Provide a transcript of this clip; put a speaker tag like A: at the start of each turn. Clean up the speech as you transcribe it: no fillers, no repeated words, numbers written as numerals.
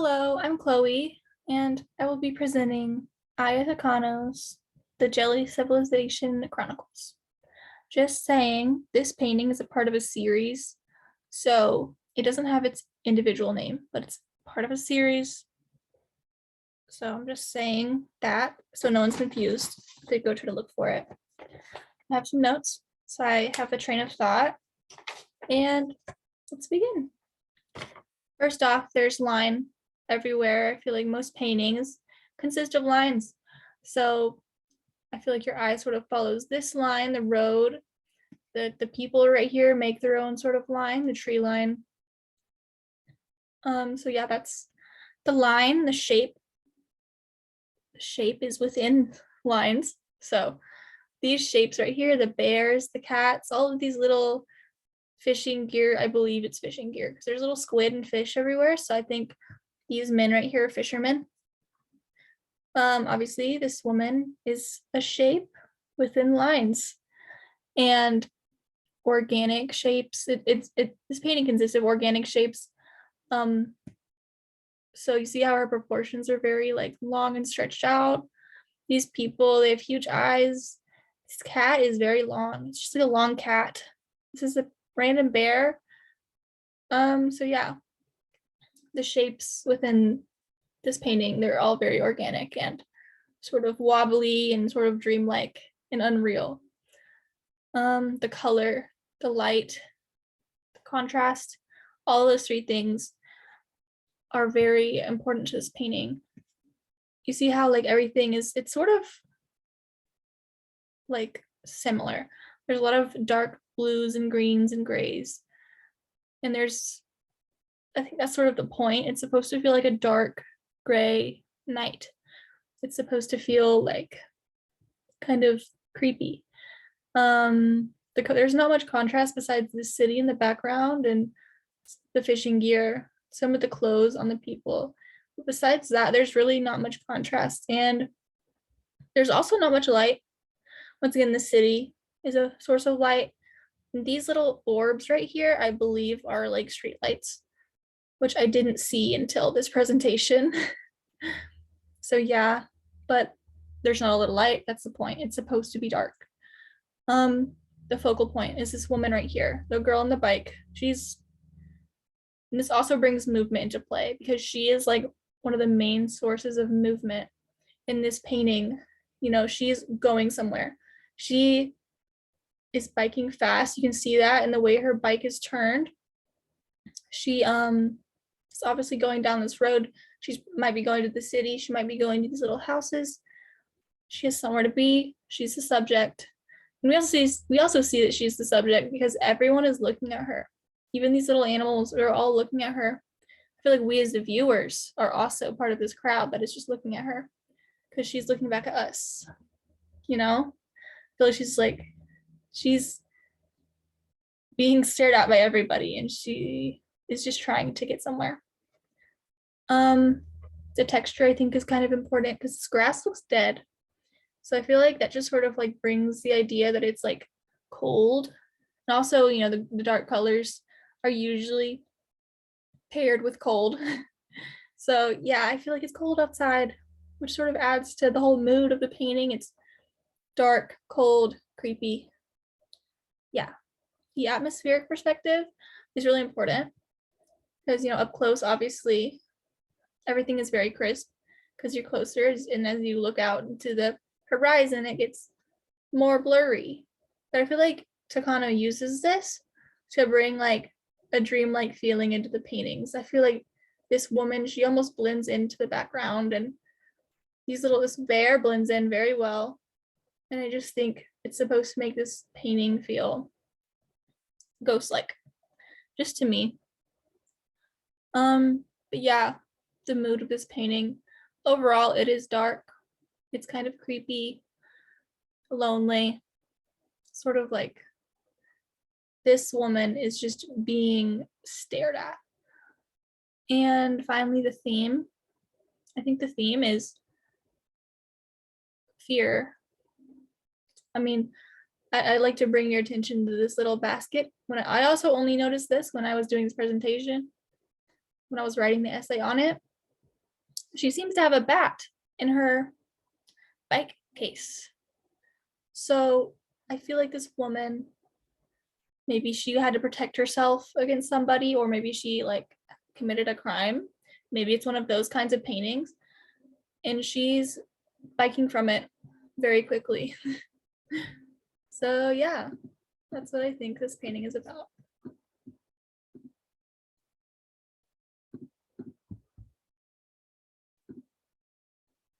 A: Hello, I'm Chloe, and I will be presenting Aya Takano's The Jelly Civilization Chronicles. Just saying, this painting is a part of a series, so it doesn't have its individual name, but it's part of a series. So I'm just saying that so no one's confused if they go try to look for it. I have some notes, so I have a train of thought, and let's begin. First off, there's line everywhere. I feel like most paintings consist of lines. So I feel like your eye sort of follows this line, the road. The people right here make their own sort of line, the tree line. So yeah, that's the line, the shape. The shape is within lines. So these shapes right here, the bears, the cats, all of these little fishing gear, I believe it's fishing gear because there's little squid and fish everywhere. So I think these men right here are fishermen. Obviously this woman is a shape within lines and organic shapes. This painting consists of organic shapes. So you see how her proportions are very like long and stretched out. These people, they have huge eyes. This cat is very long. It's just like a long cat. This is a random bear. So yeah, the shapes within this painting, they're all very organic and sort of wobbly and sort of dreamlike and unreal. The color, the light, the contrast, all those three things are very important to this painting. You see how like everything is, it's sort of like similar. There's a lot of dark blues and greens and grays. And I think that's sort of the point. It's supposed to feel like a dark gray night. It's supposed to feel like kind of creepy. There's not much contrast besides the city in the background and the fishing gear, some of the clothes on the people. But besides that, there's really not much contrast. And there's also not much light. Once again, the city is a source of light. And these little orbs right here, I believe, are like street lights, which I didn't see until this presentation. So yeah, but there's not a little light. That's the point. It's supposed to be dark. The focal point is this woman right here, the girl on the bike. And this also brings movement into play because she is like one of the main sources of movement in this painting. You know, she's going somewhere. She is biking fast. You can see that in the way her bike is turned. She is obviously going down this road. She might be going to the city. She might be going to these little houses. She has somewhere to be. She's the subject. And we also see that she's the subject because everyone is looking at her. Even these little animals are all looking at her. I feel like we as the viewers are also part of this crowd that is just looking at her because she's looking back at us. You know? I feel like she's being stared at by everybody and she is just trying to get somewhere. The texture I think is kind of important because this grass looks dead. So I feel like that just sort of like brings the idea that it's like cold. And also, you know, the dark colors are usually paired with cold. So yeah, I feel like it's cold outside, which sort of adds to the whole mood of the painting. It's dark, cold, creepy. Yeah, the atmospheric perspective is really important because, you know, up close, obviously, everything is very crisp because you're closer. And as you look out into the horizon, it gets more blurry. But I feel like Takano uses this to bring like a dreamlike feeling into the paintings. I feel like this woman, she almost blends into the background, and this bear blends in very well. And I just think it's supposed to make this painting feel ghost-like, just to me. But yeah, the mood of this painting, overall, it is dark. It's kind of creepy, lonely, sort of like this woman is just being stared at. And finally, the theme. I think the theme is fear. I mean, I like to bring your attention to this little basket. I also only noticed this when I was doing this presentation, when I was writing the essay on it. she seems to have a bat in her bike case. So I feel like this woman, maybe she had to protect herself against somebody, or maybe she like committed a crime. Maybe it's one of those kinds of paintings, and she's biking from it very quickly. So yeah, that's what I think this painting is about.